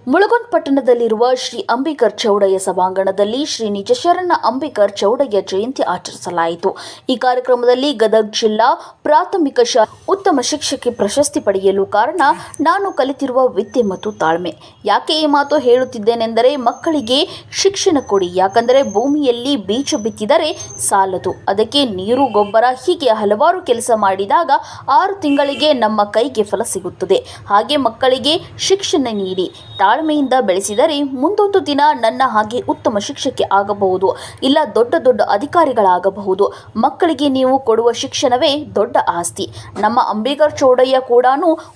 ಮುಳಗುಂದ್ ಪಟ್ಟಣದಲ್ಲಿರುವ ಶ್ರೀ ಅಂಬಿಕರ್ ಚೌಡಯ್ಯ ಸಭಾಂಗಣದಲ್ಲಿ ಶ್ರೀ ನಿಜಶರಣ ಅಂಬಿಕರ್ ಚೌಡಯ್ಯ ಜಯಂತಿ ಆಚರಿಸಲಾಯಿತು. ಈ ಕಾರ್ಯಕ್ರಮದಲ್ಲಿ ಗದಗ ಜಿಲ್ಲಾ ಪ್ರಾಥಮಿಕ ಶಾಲಾ ಉತ್ತಮ ಶಿಕ್ಷಕಿ ಪ್ರಶಸ್ತಿ ಪಡೆಯಲು ಕಾರಣ ನಾನು ಕಲಿತಿರುವ ವಿದ್ಯೆ ಮತ್ತು ತಾಳ್ಮೆ. ಯಾಕೆ ಈ ಮಾತು ಹೇಳುತ್ತಿದ್ದೇನೆಂದರೆ, ಮಕ್ಕಳಿಗೆ ಶಿಕ್ಷಣ ಕೊಡಿ. ಯಾಕಂದರೆ ಭೂಮಿಯಲ್ಲಿ ಬೀಜ ಬಿತ್ತಿದರೆ ಸಾಲದು, ಅದಕ್ಕೆ ನೀರು, ಗೊಬ್ಬರ ಹೀಗೆ ಹಲವಾರು ಕೆಲಸ ಮಾಡಿದಾಗ 6 ತಿಂಗಳಿಗೆ ನಮ್ಮ ಕೈಗೆ ಫಲ ಸಿಗುತ್ತದೆ. ಹಾಗೆ ಮಕ್ಕಳಿಗೆ ಶಿಕ್ಷಣ ನೀಡಿ ತಾಳ್ಮೆಯಿಂದ ಬೆಳೆಸಿದರೆ ಮುಂದೊಂದು ದಿನ ನನ್ನ ಹಾಗೆ ಉತ್ತಮ ಶಿಕ್ಷಕಿ ಆಗಬಹುದು, ಇಲ್ಲ ದೊಡ್ಡ ದೊಡ್ಡ ಅಧಿಕಾರಿಗಳಾಗಬಹುದು. ಮಕ್ಕಳಿಗೆ ನೀವು ಕೊಡುವ ಶಿಕ್ಷಣವೇ ದೊಡ್ಡ ಆಸ್ತಿ. ನಮ್ಮ ಅಂಬಿಕರ್ ಚೌಡಯ್ಯ ಕೂಡ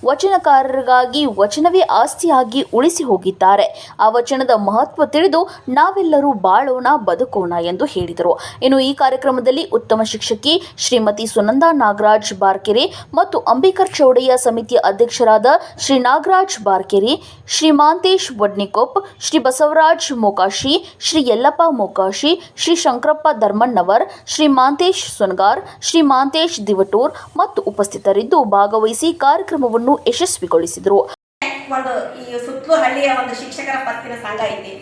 ವಚನಕಾರರಿಗಾಗಿ ವಚನವೇ ಆಸ್ತಿಯಾಗಿ ಉಳಿಸಿ ಹೋಗಿದ್ದಾರೆ. ಆ ವಚನದ ಮಹತ್ವ ತಿಳಿದು ನಾವೆಲ್ಲರೂ ಬಾಳೋಣ, ಬದುಕೋಣ ಎಂದು ಹೇಳಿದರು. ಇನ್ನು ಈ ಕಾರ್ಯಕ್ರಮದಲ್ಲಿ ಉತ್ತಮ ಶಿಕ್ಷಕಿ ಶ್ರೀಮತಿ ಸುನಂದಾ ನಾಗರಾಜ್ ಬಾರ್ಕೆರೆ ಮತ್ತು ಅಂಬಿಕರ್ ಚೌಡಯ್ಯ ಸಮಿತಿಯ ಅಧ್ಯಕ್ಷರಾದ ಶ್ರೀ ನಾಗರಾಜ್ ಬಾರ್ಕೆರೆ, ಶ್ರೀ ಮಾಂತೇಶ್ ವಡ್ನಿಕೊಪ್, ಶ್ರೀ ಬಸವರಾಜ್ ಮೊಕಾಶಿ, ಶ್ರೀ ಯಲ್ಲಪ್ಪ ಮೊಕಾಶಿ, ಶ್ರೀ ಶಂಕರಪ್ಪ ಧರ್ಮಣ್ಣವರ್, ಶ್ರೀ ಮಾಂತೇಶ್ ಸುನಗಾರ್, ಶ್ರೀ ಮಾಂತೇಶ್ ದಿವಟೂರ್ ಮತ್ತು ಉಪಸ್ಥಿತರಿದ್ದು ಭಾಗವಹಿಸಿ ಕಾರ್ಯಕ್ರಮವನ್ನು ಯಶಸ್ವಿಗೊಳಿಸಿದರು. ಒಂದು ಈ ಸುತ್ತಲೂ ಹಳ್ಳಿಯ ಒಂದು ಶಿಕ್ಷಕರ ಪತ್ತಿನ ಸಂಘ ಐತಿ.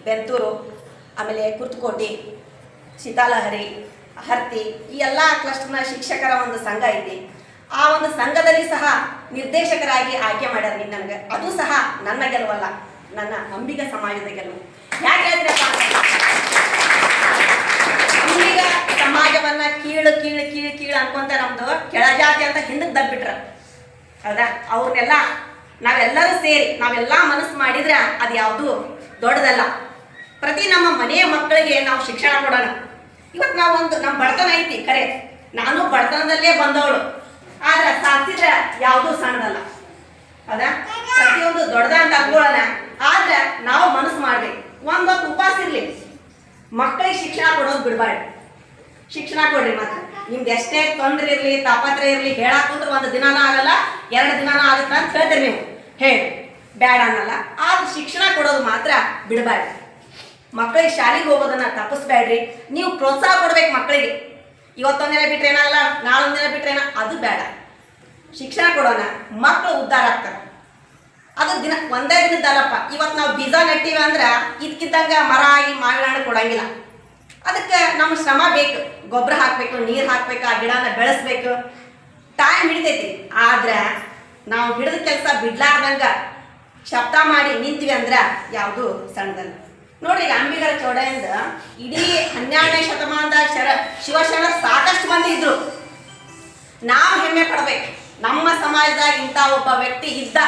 ಬೆಂತೂರು, ಆಮೇಲೆ ಕುರ್ತಕೋಟಿ, ಶೀತಾಲಹರಿ, ಹರ್ತಿ, ಈ ಎಲ್ಲ ಕ್ಲಸ್ಟರ್ನ ಶಿಕ್ಷಕರ ಒಂದು ಸಂಘ ಐತಿ. ಆ ಒಂದು ಸಂಘದಲ್ಲಿ ಸಹ ನಿರ್ದೇಶಕರಾಗಿ ಆಯ್ಕೆ ಮಾಡ್ಯಾರ ನನಗೆ. ಅದು ಸಹ ನನ್ನ ಗೆಲುವಲ್ಲ, ನನ್ನ ಅಂಬಿಗ ಸಮಾಜದ ಗೆಲುವು. ಯಾಕೆ ಹೇಳಿದ್ರಪ್ಪ, ಅಂಬಿಗ ಸಮಾಜವನ್ನ ಕೀಳು ಕೀಳು ಕೀಳು ಕೀಳು ಅನ್ಕೊಂತ ನಮ್ದು ಕೆಳಜಾತಿ ಅಂತ ಹಿಂದಕ್ಕೆ ದಬ್ಬಿಟ್ರ. ಹೌದಾ? ಅವ್ರನ್ನೆಲ್ಲ ನಾವೆಲ್ಲರೂ ಸೇರಿ ನಾವೆಲ್ಲ ಮನಸ್ಸು ಮಾಡಿದ್ರೆ ಅದು ಯಾವುದು ದೊಡ್ಡದಲ್ಲ. ಪ್ರತಿ ನಮ್ಮ ಮನೆಯ ಮಕ್ಕಳಿಗೆ ನಾವು ಶಿಕ್ಷಣ ಕೊಡೋಣ. ಇವತ್ತು ನಾವೊಂದು ನಮ್ಮ ಬಡತನ ಐತಿ ಖರೆ, ನಾನು ಬಡತನದಲ್ಲೇ ಬಂದವಳು, ಆದ್ರೆ ಸಾಧಿಸಿದ್ರೆ ಯಾವುದೂ ಸಣ್ಣದಲ್ಲ. ಹೌದಾ? ಪ್ರತಿಯೊಂದು ದೊಡ್ಡದ ಅಂತ ಅನ್ಕೊಳ್ಳೋಣ, ಆದ್ರೆ ನಾವು ಮನಸ್ಸು ಮಾಡ್ಬೇಕು. ಒಂದೊಂದು ಉಪವಾಸ ಇರ್ಲಿ, ಮಕ್ಕಳಿಗೆ ಶಿಕ್ಷಣ ಕೊಡೋದು ಬಿಡಬಾರ್ದು. ಶಿಕ್ಷಣ ಕೊಡ್ರಿ. ಮಾತ್ರ ನಿಮ್ದು ಎಷ್ಟೇ ತೊಂದರೆ ಇರಲಿ, ತಾಪತ್ರೆ ಇರಲಿ, ಹೇಳಾಕಂದ್ರೆ 1 ದಿನಾನ ಆಗಲ್ಲ, 2 ದಿನಾನ ಆಗುತ್ತೆ ಅಂತ ಹೇಳ್ತೀರಿ ನೀವು. ಹೇಳಿ, ಬೇಡ ಅನ್ನಲ್ಲ, ಆದ್ರೆ ಶಿಕ್ಷಣ ಕೊಡೋದು ಮಾತ್ರ ಬಿಡಬಾರ್ದು. ಮಕ್ಕಳಿಗೆ ಶಾಲೆಗೆ ಹೋಗೋದನ್ನ ತಪ್ಪಿಸ್ಬೇಡ್ರಿ. ನೀವು ಪ್ರೋತ್ಸಾಹ ಕೊಡ್ಬೇಕು ಮಕ್ಕಳಿಗೆ. ಇವತ್ತೊಂದಿನ ಬಿಟ್ರೆ ಏನಾಗಲ್ಲ, ನಾಳೊಂದಿನ ಬಿಟ್ರೆ ಅದು ಬೇಡ. ಶಿಕ್ಷಣ ಕೊಡೋಣ, ಮಕ್ಕಳು ಉದ್ಧಾರ ಆಗ್ತಾರೆ. ಅದು ಒಂದೇ ದಿನದಲ್ಲಪ್ಪ. ಇವತ್ತು ನಾವು ಬೀಜ ನೆಟ್ಟಿವಿ ಅಂದ್ರೆ ಇದಕ್ಕಿದ್ದಂಗೆ ಮರ ಆಗಿ ಮಾವಿನ ಹಣ್ಣು ಕೊಡಂಗಿಲ್ಲ. ಅದಕ್ಕೆ ನಮ್ಮ ಶ್ರಮ ಬೇಕು. ಗೊಬ್ಬರ ಹಾಕಬೇಕು, ನೀರು ಹಾಕಬೇಕು, ಆ ಗಿಡನ ಬೆಳೆಸ್ಬೇಕು, ಟೈಮ್ ಹಿಡಿತೈತಿ. ಆದ್ರೆ ನಾವು ಹಿಡಿದ ಕೆಲಸ ಬಿಡ್ಲಾರ್ದಂಗೆ ಶಬ್ದ ಮಾಡಿ ನಿಂತೀವಿ ಅಂದ್ರೆ ಯಾವುದು ಸಣ್ಣದಲ್ಲ. ನೋಡ್ರಿ, ಅಂಬಿಗರ ಚೌಡಯ್ಯಂದ ಇಡೀ 12ನೇ ಶತಮಾನದಾಗ ಶಿವಶರಣ ಸಾಕಷ್ಟು ಮಂದಿ ಇದ್ರು. ನಾವು ಹೆಮ್ಮೆ ಪಡ್ಬೇಕು. ನಮ್ಮ ಸಮಾಜದಾಗ ಇಂಥ ಒಬ್ಬ ವ್ಯಕ್ತಿ ಇದ್ದ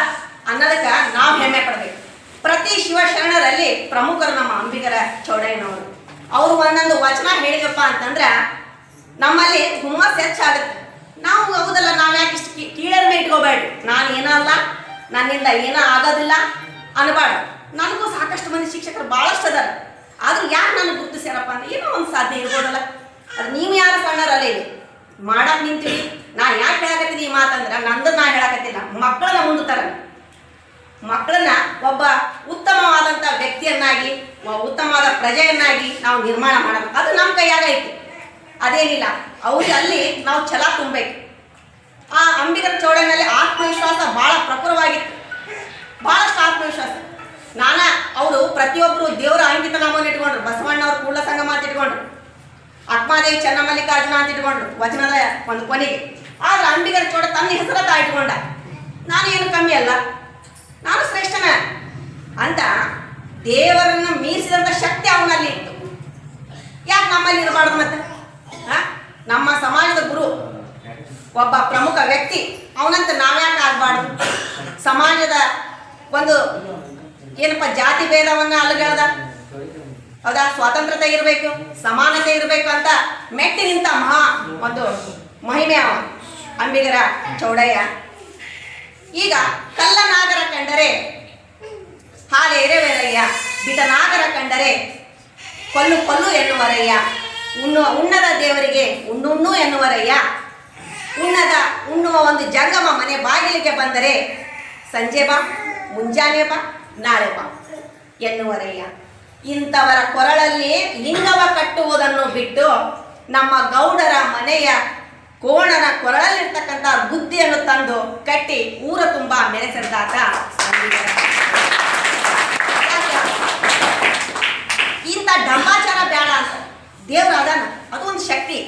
ಅನ್ನೋದಕ್ಕೆ ನಾವು ಹೆಮ್ಮೆ ಪಡ್ಬೇಕು. ಪ್ರತಿ ಶಿವಶರಣರಲ್ಲಿ ಪ್ರಮುಖರು ನಮ್ಮ ಅಂಬಿಗರ ಚೌಡಯ್ಯನವರು. ಅವರು ಒಂದೊಂದು ವಚನ ಹೇಳಿದಪ್ಪ ಅಂತಂದ್ರೆ ನಮ್ಮಲ್ಲಿ ಹುಮ್ಮಸ್ ಹೆಚ್ಚಾಗುತ್ತೆ. ನಾವು ಹೌದಲ್ಲ, ನಾವು ಯಾಕೆ ಇಷ್ಟು ಕೀಳರಿಮೆ ಇಟ್ಕೋಬೇಡ್ರಿ. ನಾನು ಏನಲ್ಲ, ನನ್ನಿಂದ ಏನೋ ಆಗೋದಿಲ್ಲ ಅನ್ಬಾರ್ದು. ನನಗೂ ಸಾಕಷ್ಟು ಮಂದಿ ಶಿಕ್ಷಕರು ಭಾಳಷ್ಟು ಅದಾರ. ಆದ್ರೂ ಯಾಕೆ ನನಗೆ ಗುರುತಿಸ್ಯಾರಪ್ಪ ಅಂದ್ರೆ ಏನೋ ಒಂದು ಸಾಧ್ಯ ಇರ್ಬೋದಲ್ಲ. ಅದು ನೀವು ಯಾರು ಸಣ್ಣರಲ್ಲ, ಇಲ್ಲಿ ಮಾಡಕ್ಕೆ ನಿಂತೀವಿ. ನಾ ಯಾಕೆ ಹೇಳಕತ್ತೀನಿ ಈ ಮಾತಂದ್ರೆ, ನಂದು ನಾ ಹೇಳಕತ್ತಿಲ್ಲ, ಮಕ್ಕಳನ್ನ ಮುಂದುತ್ತರ. ಮಕ್ಕಳನ್ನ ಒಬ್ಬ ಉತ್ತಮವಾದಂಥ ವ್ಯಕ್ತಿಯನ್ನಾಗಿ, ಉತ್ತಮವಾದ ಪ್ರಜೆಯನ್ನಾಗಿ ನಾವು ನಿರ್ಮಾಣ ಮಾಡಬೇಕು. ಅದು ನಮ್ಮ ಕೈಯಾಗ ಐತಿ. ಅದೇನಿಲ್ಲ, ಅವ್ರಿಗೆ ಅಲ್ಲಿ ನಾವು ಛಲ ತುಂಬಬೇಕು. ಆ ಅಂಬಿಗರ ಚೌಡಯ್ಯನಲ್ಲಿ ಆತ್ಮವಿಶ್ವಾಸ ಭಾಳ ಪ್ರಖರವಾಗಿತ್ತು. ಭಾಳಷ್ಟು ಆತ್ಮವಿಶ್ವಾಸ. ಅವರು ಪ್ರತಿಯೊಬ್ಬರು ದೇವರ ಅಂಕಿತ ನಾಮವನ್ನು ಇಟ್ಕೊಂಡ್ರು. ಬಸವಣ್ಣವ್ರು ಕೂಡಲ ಸಂಗಮ ಅಂತ ಇಟ್ಕೊಂಡ್ರು, ಅಕ್ಮಾದೇವಿ ಚೆನ್ನಮಲ್ಲಿಕಾರ್ಜುನ ಅಂತ ಇಟ್ಕೊಂಡ್ರು ವಚನದ ಒಂದು ಕೊನೆಗೆ. ಆದ್ರೆ ಅಂಬಿಗರ ಚೌಡ ತನ್ನ ಹೆಸರತ್ತ ಇಟ್ಕೊಂಡ. ನಾನು ಏನು ಕಮ್ಮಿ ಅಲ್ಲ, ನಾನು ಶ್ರೇಷ್ಠನ ಅಂತ ದೇವರನ್ನು ಮೀರಿಸಿದಂಥ ಶಕ್ತಿ ಅವನಲ್ಲಿ ಇತ್ತು. ಯಾಕೆ ನಮ್ಮಲ್ಲಿ ಇರಬಾರ್ದು? ಮತ್ತೆ ನಮ್ಮ ಸಮಾಜದ ಗುರು, ಒಬ್ಬ ಪ್ರಮುಖ ವ್ಯಕ್ತಿ, ಅವನಂತ ನಾವ್ಯಾಕೆ ಆಗಬಾರ್ದು? ಸಮಾಜದ ಒಂದು ಏನಪ್ಪ ಜಾತಿ ಭೇದವನ್ನ ಅಲಗಳ್ದ, ಹೌದಾ, ಸ್ವಾತಂತ್ರ್ಯತೆ ಇರಬೇಕು, ಸಮಾನತೆ ಇರಬೇಕು ಅಂತ ಮೆಟ್ಟಿ ನಿಂತ ಒಂದು ಮಹಿಮೆ ಅವ ಅಂಬಿಗರ ಚೌಡಯ್ಯ. ಈಗ ಕಲ್ಲನಾಗರ ಕಂಡರೆ ಹಾಲೆ ಎರೆವೆರಯ್ಯ, ಬಿಟನಾಗರ ಕಂಡರೆ ಕೊಲ್ಲು ಕೊಲ್ಲು ಎನ್ನುವರಯ್ಯ, ಉಣ್ಣದ ದೇವರಿಗೆ ಉಣ್ಣುಣ್ಣು ಎನ್ನುವರಯ್ಯ, ಉಣ್ಣುವ ಒಂದು ಜಂಗಮ ಮನೆ ಬಾಗಿಲಿಗೆ ಬಂದರೆ ಸಂಜೆ ಬಾ, ಮುಂಜಾನೆ ಬಾ, ನಾಳೆ ಬಾ ಎನ್ನುವರಯ್ಯ. ಇಂಥವರ ಕೊರಳಲ್ಲಿ ಲಿಂಗವ ಕಟ್ಟುವುದನ್ನು ಬಿಟ್ಟು ನಮ್ಮ ಗೌಡರ ಮನೆಯ ಕೋಣನ ಕೊರಳಲ್ಲಿರ್ತಕ್ಕಂಥ ಗುದ್ದಿಯನ್ನು ತಂದು ಕಟ್ಟಿ ಊರ ತುಂಬ ಮೆರೆಸಿದಾತ ಅಂಬಿಗರ. ಧರ್ಮಾಚಾರ ಬೇಡ ಅಂತ ದೇವ್ರ ಅದಾನ ಅದು ಒಂದು ಶಕ್ತಿ